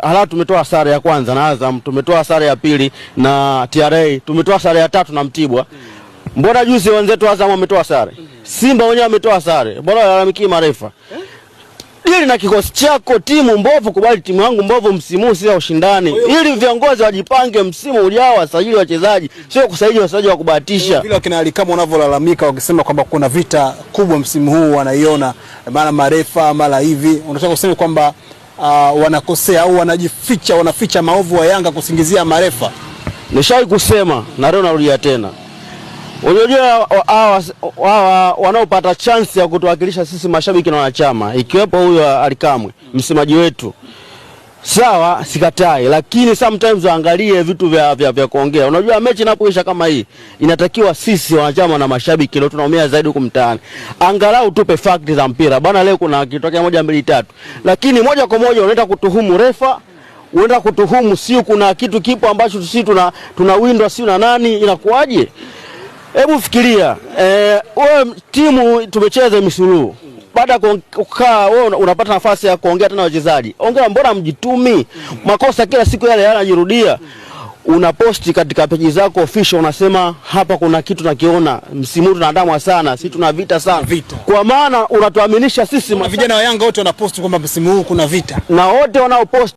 Hala tumetoa sare ya kwanza na Azam, tumetoa sare ya pili na TRA, tumetoa sare ya tatu na Mtibwa. Mbona juzi wenzetu Azam wametoa sare? Simba wenyewe wametoa sare. Mbona walalamiki marefa? Ili na kikosi chako timu mbovu, kubali timu yangu mbovu msimu si ya ushindani. Ili viongozi wajipange msimu ujao wasajili wachezaji, sio kusajili wachezaji wa kubahatisha. Vile wakina Ali kama unavyolalamika wakisema kwamba kuna vita kubwa msimu huu wanaiona, maana marefa mara hivi, unataka kusema kwamba wanakosea au wanaficha maovu wa Yanga kusingizia marefa? Nishawahi kusema na leo narudia tena. Unajua hawa wanaopata chance ya kutuwakilisha sisi mashabiki na wanachama, ikiwepo huyo Alikamwe msemaji wetu. Sawa, sikatai, lakini sometimes waangalie vitu vya kuongea. Unajua mechi inapoisha kama hii, inatakiwa sisi wanachama na mashabiki ndio tunaumia zaidi huko mtaani. Angalau tupe fact za mpira. Bana leo kuna kitokea 1 2 3. Lakini moja kwa moja unaenda kutuhumu refa, unaenda kutuhumu sio kuna kitu kipo ambacho sisi tuna window sio na nani, inakuaje? Hebu fikiria, wewe timu tumecheza misulu. Baada kukaa wewe unapata nafasi ya kuongea tena wachezaji. Ongea, mbona mjitumi? Makosa kila siku yale yanajirudia. Unaposti katika peji zako official unasema hapa kuna kitu nakiona. Msimu tunaandamwa sana, sisi tuna vita sana. Kwa maana unatuaminisha sisi vijana wa Yanga wote wanaposti kwamba msimu huu kuna vita. Na wote wanaoposti